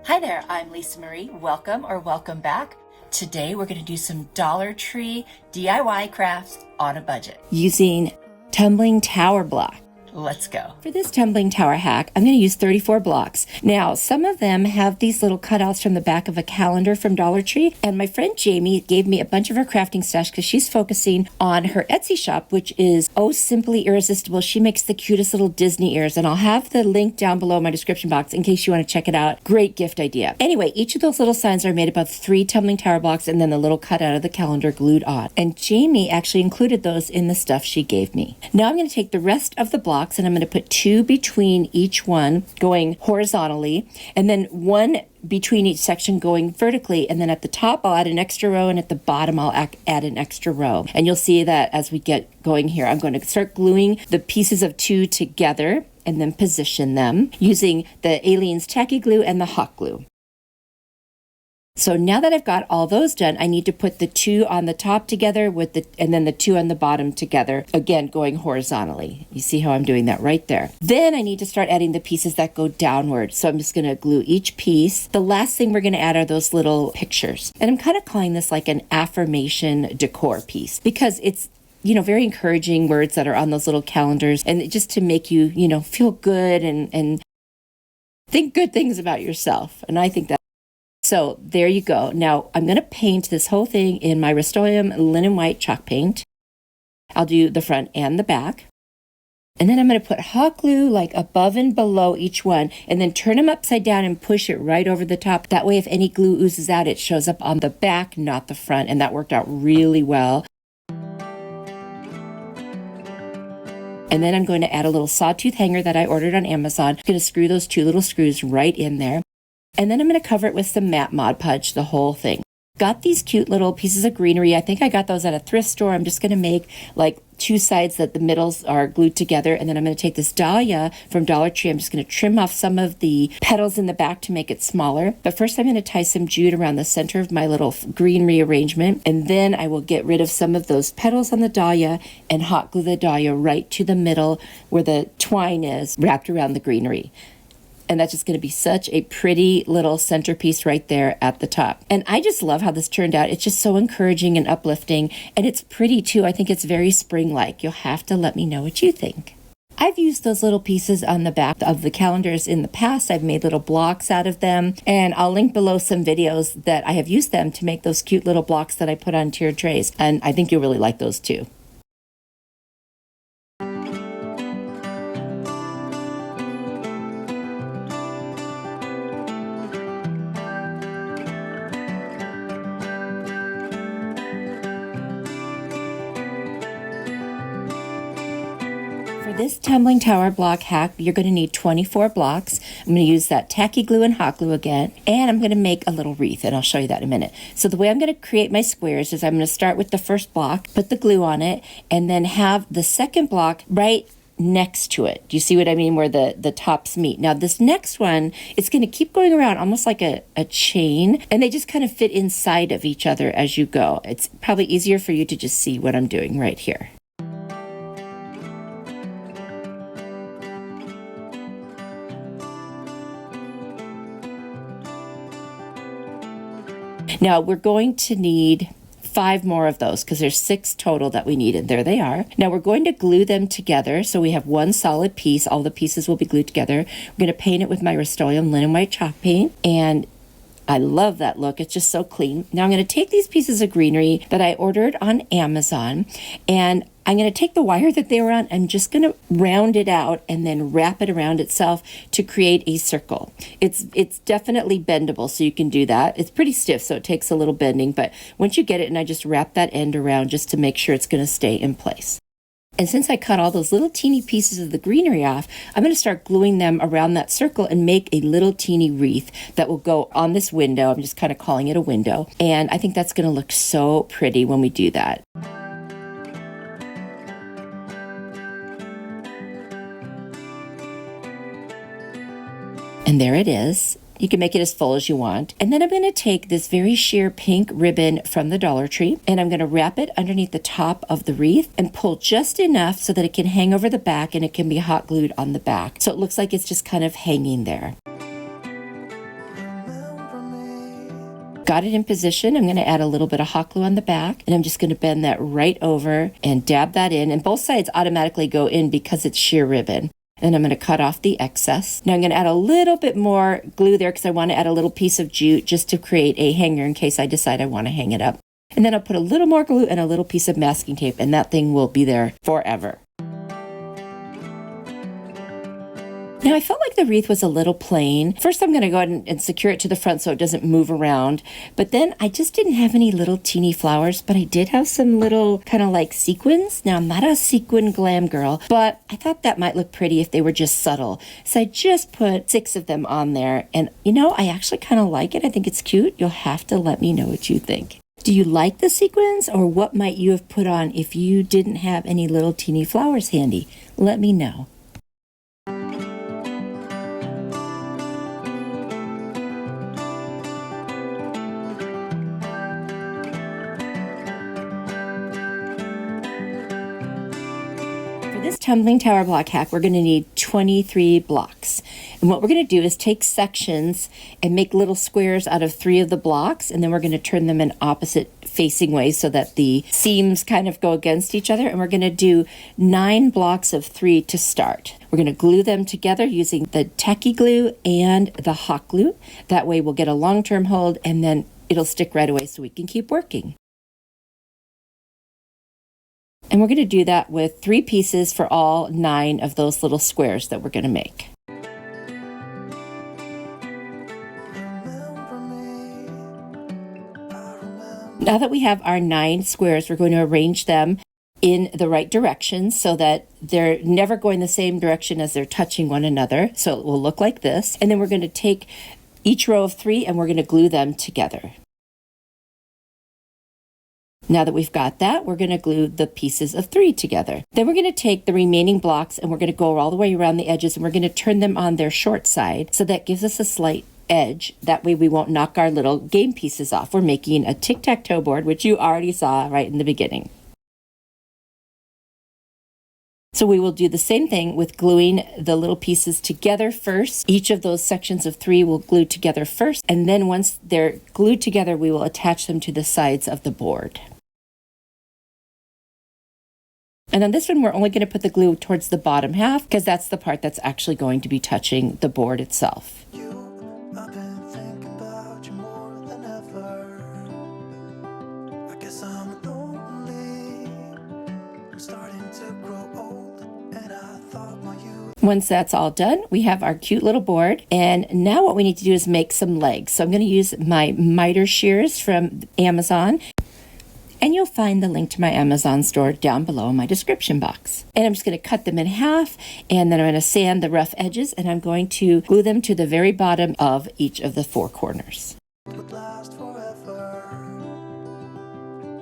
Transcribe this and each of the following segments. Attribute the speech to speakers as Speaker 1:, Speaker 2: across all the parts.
Speaker 1: Hi there, I'm Lisa Marie. Welcome or welcome back. Today we're going to do some Dollar Tree DIY crafts on a budget using tumbling tower block. Let's go. For this tumbling tower hack, I'm going to use 34 blocks. Now, some of them have these little cutouts from the back of a calendar from Dollar Tree, and my friend Jamie gave me a bunch of her crafting stash because she's focusing on her Etsy shop, which is Oh Simply Irresistible. She makes the cutest little Disney ears, and I'll have the link down below in my description box in case you want to check it out. Great gift idea. Anyway, each of those little signs are made up of 3 tumbling tower blocks and then the little cutout of the calendar glued on. And Jamie actually included those in the stuff she gave me. Now I'm going to take the rest of the blocks and I'm going to put 2 between each one going horizontally, and then 1 between each section going vertically, and then at the top I'll add an extra row, and at the bottom I'll add an extra row. And you'll see that as we get going here. I'm going to start gluing the pieces of 2 together and then position them using the Aleene's tacky glue and the hot glue. So now that I've got all those done, I need to put the 2 on the top together and then the 2 on the bottom together, again going horizontally. You see how I'm doing that right there. Then I need to start adding the pieces that go downward. So I'm just going to glue each piece. The last thing we're going to add are those little pictures. And I'm kind of calling this like an affirmation decor piece because it's very encouraging words that are on those little calendars, and just to make you, feel good and think good things about yourself. And I think that. So there you go. Now I'm going to paint this whole thing in my Rust-Oleum linen white chalk paint. I'll do the front and the back. And then I'm going to put hot glue like above and below each one, and then turn them upside down and push it right over the top. That way if any glue oozes out, it shows up on the back, not the front. And that worked out really well. And then I'm going to add a little sawtooth hanger that I ordered on Amazon. I'm going to screw those 2 little screws right in there. And then I'm going to cover it with some matte Mod Podge, the whole thing. Got these cute little pieces of greenery. I think I got those at a thrift store. I'm just going to make like 2 sides that the middles are glued together. And then I'm going to take this dahlia from Dollar Tree. I'm just going to trim off some of the petals in the back to make it smaller. But first I'm going to tie some jute around the center of my little greenery arrangement. And then I will get rid of some of those petals on the dahlia and hot glue the dahlia right to the middle where the twine is wrapped around the greenery. And that's just going to be such a pretty little centerpiece right there at the top. And I just love how this turned out. It's just so encouraging and uplifting. And it's pretty too. I think it's very spring-like. You'll have to let me know what you think. I've used those little pieces on the back of the calendars in the past. I've made little blocks out of them. And I'll link below some videos that I have used them to make those cute little blocks that I put on tiered trays. And I think you'll really like those too. For this tumbling tower block hack, you're going to need 24 blocks. I'm going to use that tacky glue and hot glue again, and I'm going to make a little wreath, and I'll show you that in a minute. So the way I'm going to create my squares is I'm going to start with the first block, put the glue on it, and then have the second block right next to it. Do you see what I mean, where the tops meet? Now this next one, it's going to keep going around almost like a chain, and they just kind of fit inside of each other as you go. It's probably easier for you to just see what I'm doing right here. Now we're going to need 5 more of those because there's 6 total that we need, and there they are. Now we're going to glue them together so we have one solid piece. All the pieces will be glued together. We're going to paint it with my Rust-Oleum linen white chalk paint, and I love that look. It's just so clean. Now I'm going to take these pieces of greenery that I ordered on Amazon, and I'm going to take the wire that they were on. I'm just going to round it out and then wrap it around itself to create a circle. It's definitely bendable, so you can do that. It's pretty stiff, so it takes a little bending, but once you get it, and I just wrap that end around just to make sure it's going to stay in place. And since I cut all those little teeny pieces of the greenery off, I'm going to start gluing them around that circle and make a little teeny wreath that will go on this window. I'm just kind of calling it a window. And I think that's going to look so pretty when we do that. And there it is. You can make it as full as you want. And then I'm going to take this very sheer pink ribbon from the Dollar Tree, and I'm going to wrap it underneath the top of the wreath and pull just enough so that it can hang over the back and it can be hot glued on the back. So it looks like it's just kind of hanging there. Got it in position. I'm going to add a little bit of hot glue on the back, and I'm just going to bend that right over and dab that in. And both sides automatically go in because it's sheer ribbon. And I'm going to cut off the excess. Now I'm going to add a little bit more glue there because I want to add a little piece of jute just to create a hanger in case I decide I want to hang it up. And then I'll put a little more glue and a little piece of masking tape, and that thing will be there forever. Now I felt like the wreath was a little plain. First I'm going to go ahead and secure it to the front so it doesn't move around. But then I just didn't have any little teeny flowers, but I did have some little kind of like sequins. Now I'm not a sequin glam girl, but I thought that might look pretty if they were just subtle. So I just put 6 of them on there. And you know, I actually kind of like it. I think it's cute. You'll have to let me know what you think. Do you like the sequins, or what might you have put on if you didn't have any little teeny flowers handy? Let me know. This tumbling tower block hack, we're going to need 23 blocks. And what we're going to do is take sections and make little squares out of 3 of the blocks, and then we're going to turn them in opposite facing ways so that the seams kind of go against each other. And we're going to do 9 blocks of 3 to start. We're going to glue them together using the tacky glue and the hot glue. That way we'll get a long-term hold, and then it'll stick right away so we can keep working. And we're going to do that with 3 pieces for all 9 of those little squares that we're going to make. Now that we have our 9 squares, we're going to arrange them in the right direction so that they're never going the same direction as they're touching one another. So it will look like this. And then we're going to take each row of 3 and we're going to glue them together. Now that we've got that, we're going to glue the pieces of 3 together. Then we're going to take the remaining blocks and we're going to go all the way around the edges, and we're going to turn them on their short side so that gives us a slight edge. That way we won't knock our little game pieces off. We're making a tic-tac-toe board, which you already saw right in the beginning. So we will do the same thing with gluing the little pieces together first. Each of those sections of 3 will glue together first, and then once they're glued together, we will attach them to the sides of the board. And on this one, we're only going to put the glue towards the bottom half because that's the part that's actually going to be touching the board itself.
Speaker 2: I've been thinking about you more than ever. I guess I'm lonely. I'm starting to grow old, and I thought my youth.
Speaker 1: Once that's all done, we have our cute little board. And now what we need to do is make some legs. So I'm going to use my miter shears from Amazon. And you'll find the link to my Amazon store down below in my description box. And I'm just going to cut them in half, and then I'm going to sand the rough edges, and I'm going to glue them to the very bottom of each of the 4 corners.
Speaker 2: Would last forever.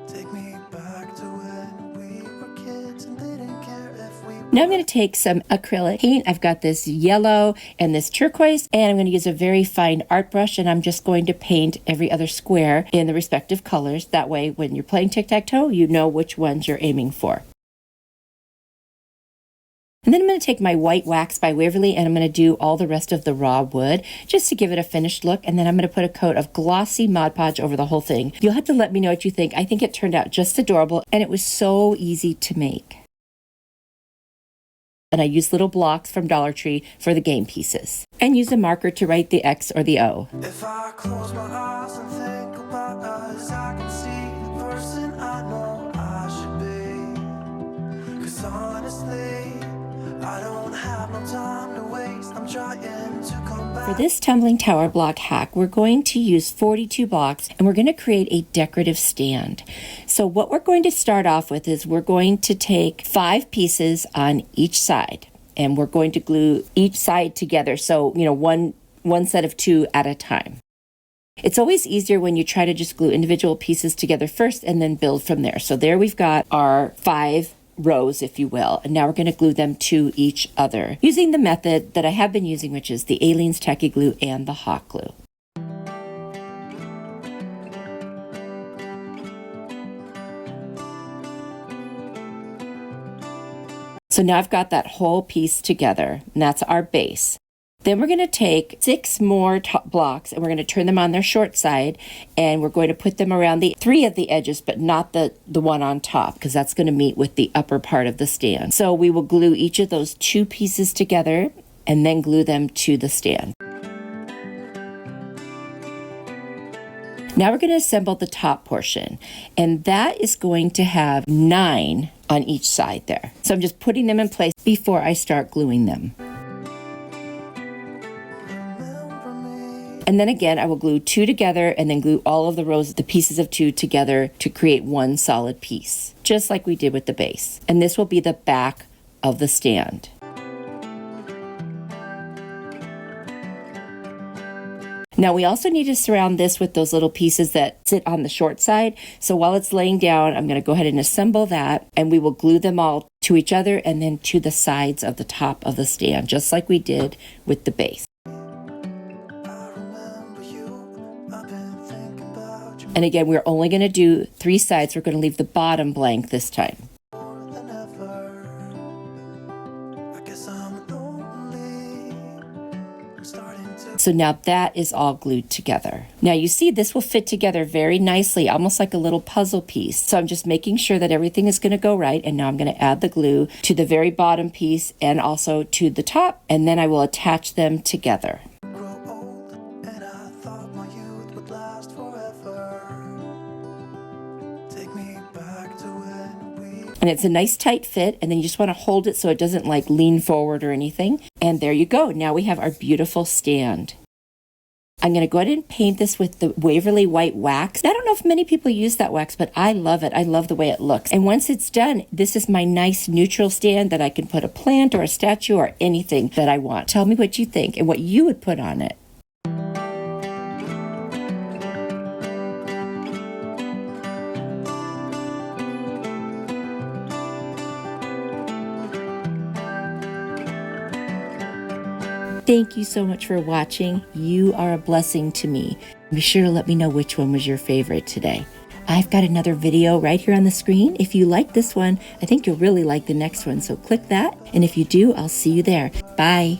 Speaker 2: Take me back to when we were kids and didn't care if we.
Speaker 1: Now I'm going to take some acrylic paint. I've got this yellow and this turquoise, and I'm going to use a very fine art brush, and I'm just going to paint every other square in the respective colors. That way, when you're playing tic-tac-toe, you know which ones you're aiming for. And then I'm going to take my white wax by Waverly, and I'm going to do all the rest of the raw wood just to give it a finished look. And then I'm going to put a coat of glossy Mod Podge over the whole thing. You'll have to let me know what you think. I think it turned out just adorable, and it was so easy to make. And I use little blocks from Dollar Tree for the game pieces. And use a marker to write the X or the O.
Speaker 2: If I close my eyes and think about us, I can see the person I know I should be. 'Cause honestly, I don't have no time to waste. I'm trying to come back.
Speaker 1: For this tumbling tower block hack, we're going to use 42 blocks, and we're going to create a decorative stand. So what we're going to start off with is we're going to take 5 pieces on each side, and we're going to glue each side together. So, you know, one set of 2 at a time. It's always easier when you try to just glue individual pieces together first and then build from there. So there we've got our 5 rows, if you will, and now we're going to glue them to each other using the method that I have been using, which is the Aleene's tacky glue and the hot glue. So now I've got that whole piece together, and that's our base. Then we're going to take 6 more blocks and we're going to turn them on their short side, and we're going to put them around the 3 of the edges, but not the one on top, because that's going to meet with the upper part of the stand. So we will glue each of those 2 pieces together and then glue them to the stand. Now we're going to assemble the top portion, and that is going to have 9 on each side there. So I'm just putting them in place before I start gluing them. And then again, I will glue 2 together and then glue all of the rows, the pieces of 2 together to create one solid piece, just like we did with the base. And this will be the back of the stand. Now we also need to surround this with those little pieces that sit on the short side. So while it's laying down, I'm going to go ahead and assemble that, and we will glue them all to each other and then to the sides of the top of the stand, just like we did with the base. And again, we're only going to do 3 sides. We're going to leave the bottom blank this time. So now that is all glued together. Now you see this will fit together very nicely, almost like a little puzzle piece. So I'm just making sure that everything is going to go right. And now I'm going to add the glue to the very bottom piece and also to the top. And then I will attach them together. And it's a nice tight fit, and then you just want to hold it so it doesn't like lean forward or anything. And there you go. Now we have our beautiful stand. I'm going to go ahead and paint this with the Waverly White wax. I don't know if many people use that wax, but I love it. I love the way it looks. And once it's done, this is my nice neutral stand that I can put a plant or a statue or anything that I want. Tell me what you think and what you would put on it. Thank you so much for watching. You are a blessing to me. Be sure to let me know which one was your favorite today. I've got another video right here on the screen. If you like this one, I think you'll really like the next one. So click that. And if you do, I'll see you there. Bye.